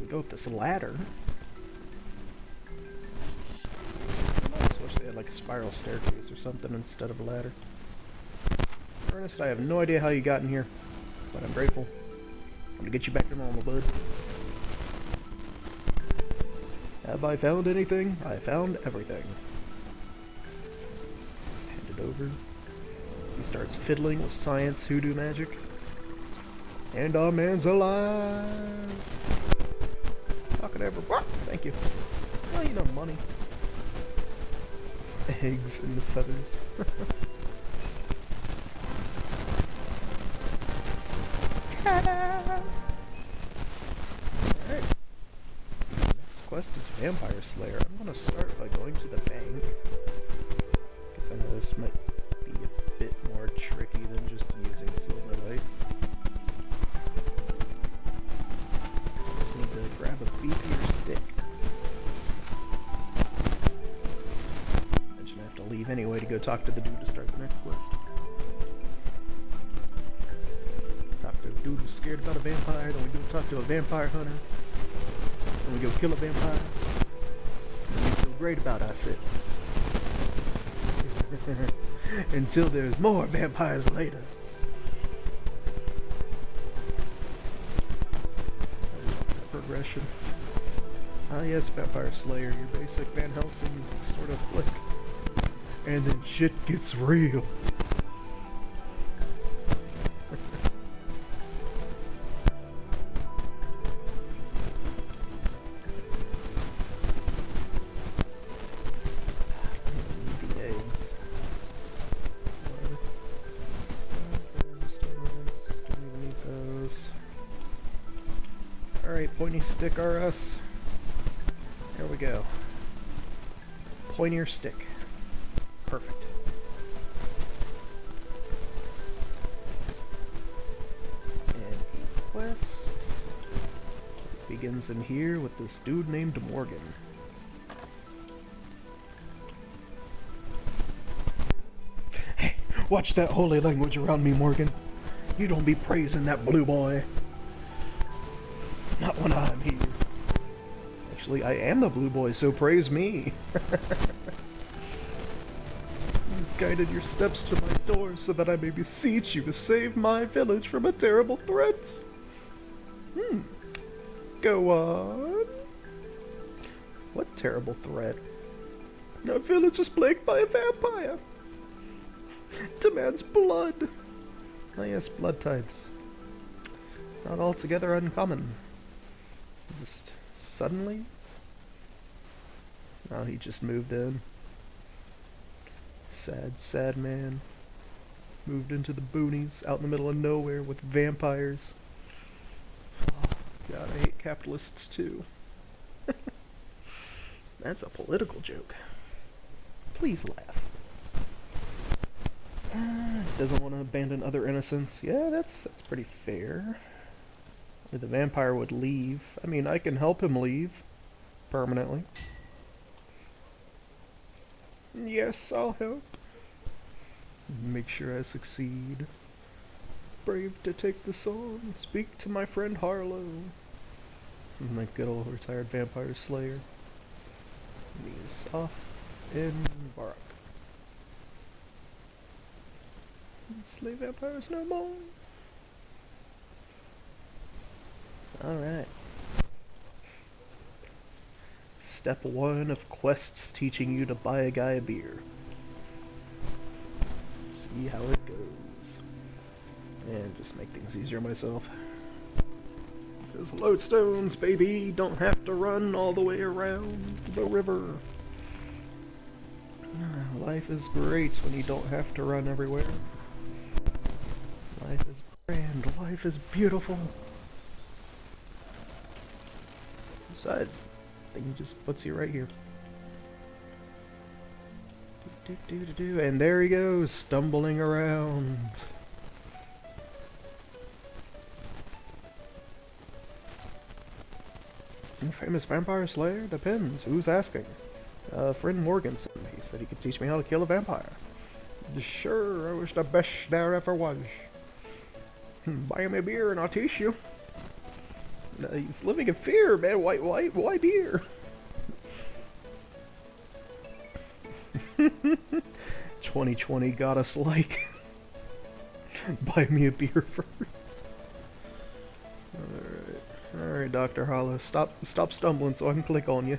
Go up this ladder. I wish they had like a spiral staircase or something instead of a ladder. Ernest, I have no idea how you got in here, but I'm grateful. I'm gonna get you back to normal, bud. Have I found anything? I found everything. Hand it over. He starts fiddling with science hoodoo magic. And our man's alive! Ever. What? Thank you. Well, you know, money. Eggs and the feathers. Ta-da! Alright. Next quest is Vampire Slayer. I'm gonna start by going to the bank. Because I know this might be a bit more tricky than just using Silverlight. To grab a beefier stick. Imagine I have to leave anyway to go talk to the dude to start the next quest. Talk to a dude who's scared about a vampire, then we go talk to a vampire hunter, then we go kill a vampire, and we feel great about ourselves. Until there's more vampires later. Progression. Ah yes, Vampire Slayer, your basic Van Helsing sort of flick. And then shit gets real. Alright, pointy stick RS. Here we go. Pointier stick. Perfect. And quest begins in here with this dude named Morgan. Watch that holy language around me, Morgan. You don't be praising that blue boy. Not when I'm here. Actually, I am the blue boy, so praise me. He's guided your steps to my door so that I may beseech you to save my village from a terrible threat. Go on. What terrible threat? Our village is plagued by a vampire. Demands blood. Oh yes, blood tides. Not altogether uncommon. Just suddenly? Oh, he just moved in. Sad, sad man. Moved into the boonies, out in the middle of nowhere with vampires. Oh, God, I hate capitalists too. That's a political joke. Please laugh. Doesn't want to abandon other innocents. Yeah, that's pretty fair. The vampire would leave. I mean, I can help him leave. Permanently. Yes, I'll help. Make sure I succeed. Brave to take this on. Speak to my friend Harlow. My good old retired vampire slayer. He's off in Barak. Slay vampires no more. Alright. Step 1 of quests teaching you to buy a guy a beer. Let's see how it goes. And just make things easier myself. Because lodestones, baby, don't have to run all the way around the river. Life is great when you don't have to run everywhere. Life is grand, life is beautiful. Besides, the thing just puts you right here. And there he goes, stumbling around. Famous vampire slayer? Depends. Who's asking? Friend Morganson. He said he could teach me how to kill a vampire. Sure, I wish the best there ever was. Buy me a beer and I'll teach you. He's living in fear, man. Why beer? 2020 got us like. Buy me a beer first. Alright, Dr. Hollow. Stop stumbling so I can click on you.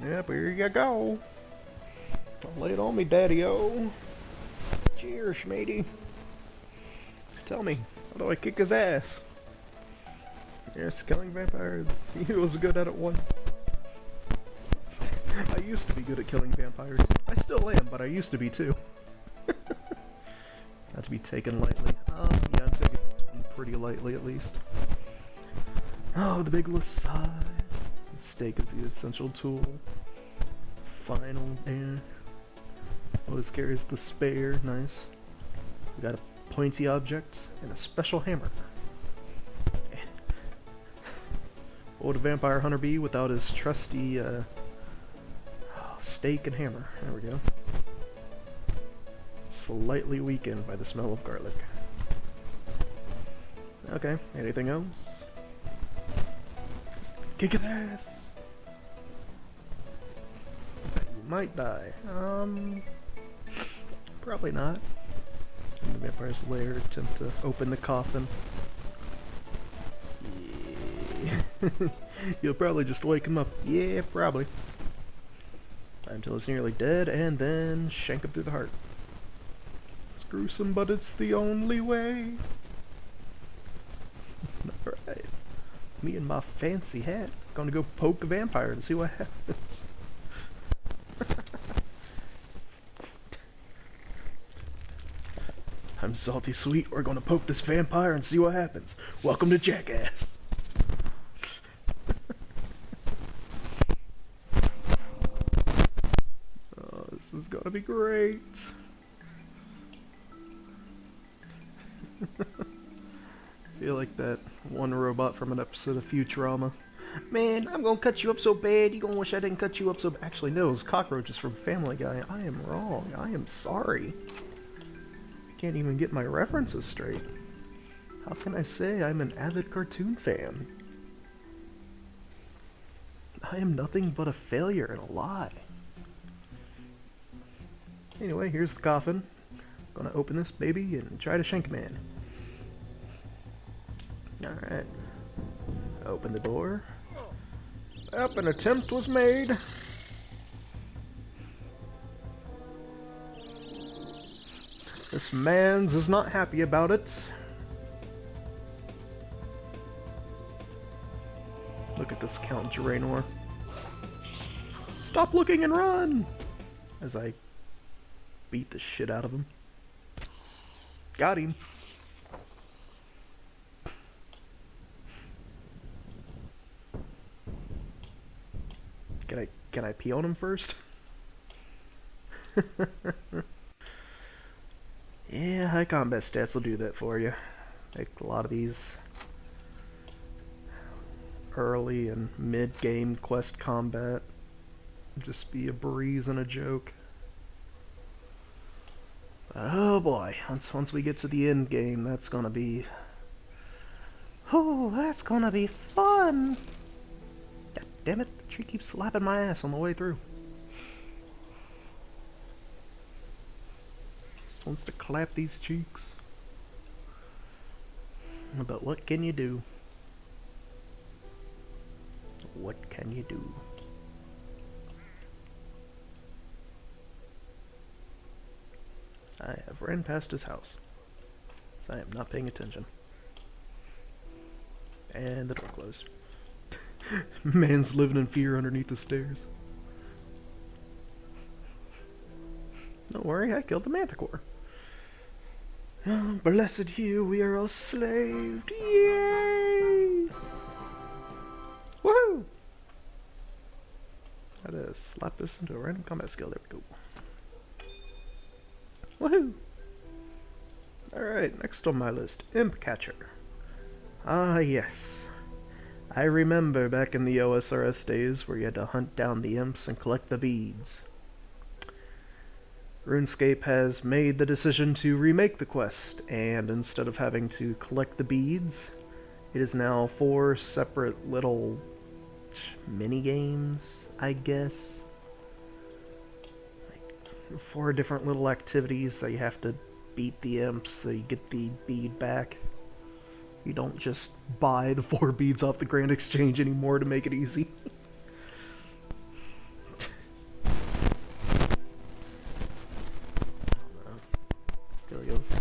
Yep, here you go. Lay it on me, Daddy-o. Cheers, matey. Just tell me, how do I kick his ass? Yes, killing vampires. He was good at it once. I used to be good at killing vampires. I still am, but I used to be too. Not to be taken lightly. Yeah, I'm taking it pretty lightly at least. Oh, the big Lasai. Steak is the essential tool. Final air. Always carries the spare. Nice. We got a pointy object and a special hammer. What would a vampire hunter be without his trusty steak and hammer? There we go. Slightly weakened by the smell of garlic. Okay, anything else? Just kick his ass! You might die. Probably not. And the vampire's lair attempt to open the coffin. Yeah. You'll probably just wake him up. Yeah, probably. Until it's nearly dead, and then shank him through the heart. It's gruesome, but it's the only way. Alright. Me and my fancy hat gonna go poke a vampire and see what happens. I'm salty sweet. We're gonna poke this vampire and see what happens. Welcome to Jackass. Oh, this is gonna be great. Feel like that one robot from an episode of Futurama. Man, I'm gonna cut you up so bad, you gonna wish I didn't cut you up so bad. Actually, no, it was cockroaches from Family Guy. I am wrong. I am sorry. can't even get my references straight. How can I say I'm an avid cartoon fan? I am nothing but a failure and a lie. Anyway, here's the coffin. Gonna open this baby and try to shank a man. Alright. Open the door. Up, an attempt was made. This man's is not happy about it. Look at this Count Draenor. Stop looking and run! As I beat the shit out of him. Got him. Can I pee on him first? Yeah, high combat stats will do that for you. Make a lot of these early and mid-game quest combat just be a breeze and a joke. Oh boy, once we get to the end game, that's gonna be... Oh, that's gonna be fun! God damn it, the tree keeps slapping my ass on the way through. Just wants to clap these cheeks. But what can you do? What can you do? I have ran past his house, so I am not paying attention. And the door closed. Man's living in fear underneath the stairs. Don't worry, I killed the manticore. Oh, blessed few, we are all slaved. Yay! Woohoo! How to slap this into a random combat skill. There we go. Woohoo! Alright, next on my list, Imp Catcher. Ah, yes. I remember back in the OSRS days where you had to hunt down the imps and collect the beads. RuneScape has made the decision to remake the quest, and instead of having to collect the beads, it is now 4 separate little mini-games, I guess. Like 4 different little activities that you have to beat the imps so you get the bead back. You don't just buy the 4 beads off the Grand Exchange anymore to make it easy. It was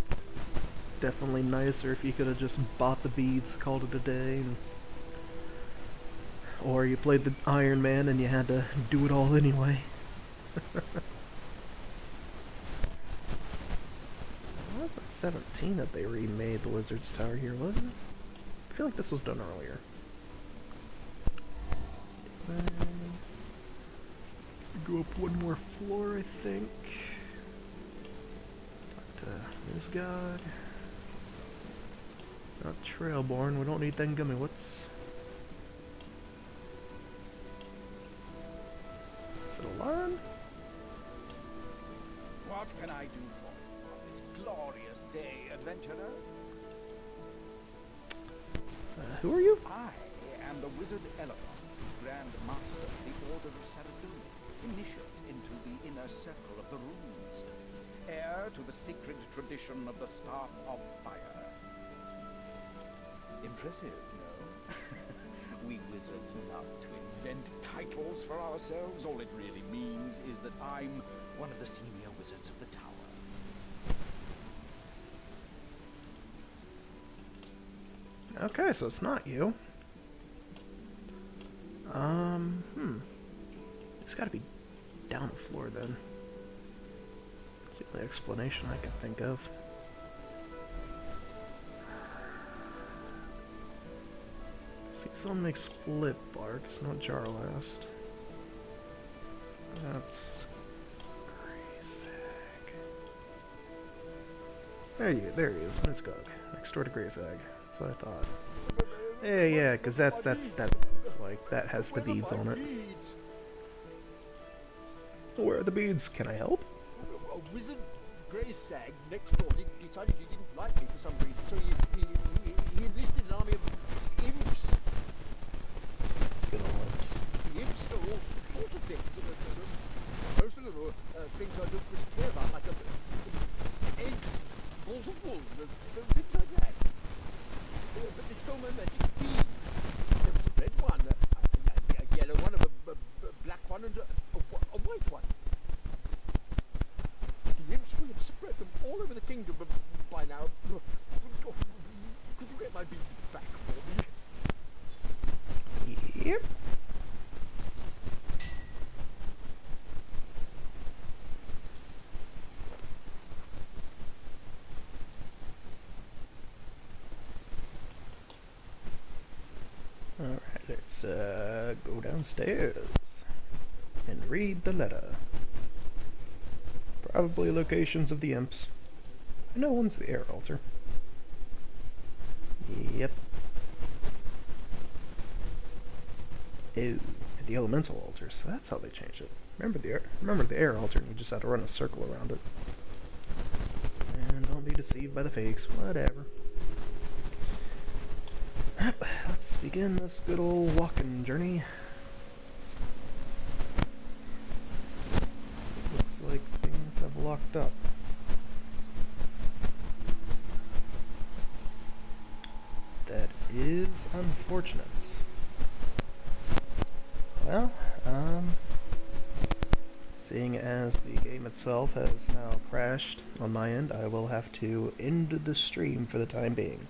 definitely nicer if you could have just bought the beads, called it a day, and... or you played the Iron Man and you had to do it all anyway. Was it 17 that they remade the Wizard's Tower here, wasn't it? I feel like this was done earlier. Go up one more floor, I think. Talk to this guy. Not Trailborn, we don't need them gummy woods. Is it a line? What can I do for you on this glorious day, adventurer? Who are you? I am the Wizard Elephant, Grand Master of the Order of Sarathun, initiate into the inner circle of the RuneScape, heir to the sacred tradition of the Staff of Fire. Impressive, no? We wizards love to invent titles for ourselves. All it really means is that I'm one of the senior wizards of the tower. Okay, so it's not you. It's gotta be down the floor then. That's the only explanation I can think of. See, some make split barks, not Jarlast. That's Greyzag. There he is, Misgog. Next door to Greyzag. That's what I thought. Yeah, because that looks like that has the beads on it. Where are the beads? Can I help? A wizard grey sag next door decided he didn't like me for some reason, so he enlisted an army of imps. Good old lips. The imps are all sorts of things. Most of them are things I don't really care about, like eggs, balls of wool, things like that. But they stole my magic beads. There was a red one, a yellow one, a black one, and a white one. The imps will have spread them all over the kingdom by now. Could you get my beads back for me? Yep. Alright, let's go downstairs and read the letter. Probably locations of the imps. I know one's the air altar. Yep. Oh, the elemental altar, so that's how they changed it. Remember the air altar, and you just had to run a circle around it. And don't be deceived by the fakes, whatever. Yep, let's begin this good old walking journey. Looks like things have locked up. That is unfortunate. Well, seeing as the game itself has now crashed on my end, I will have to end the stream for the time being.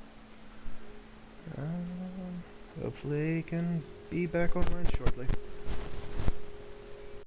Hopefully can be back online shortly.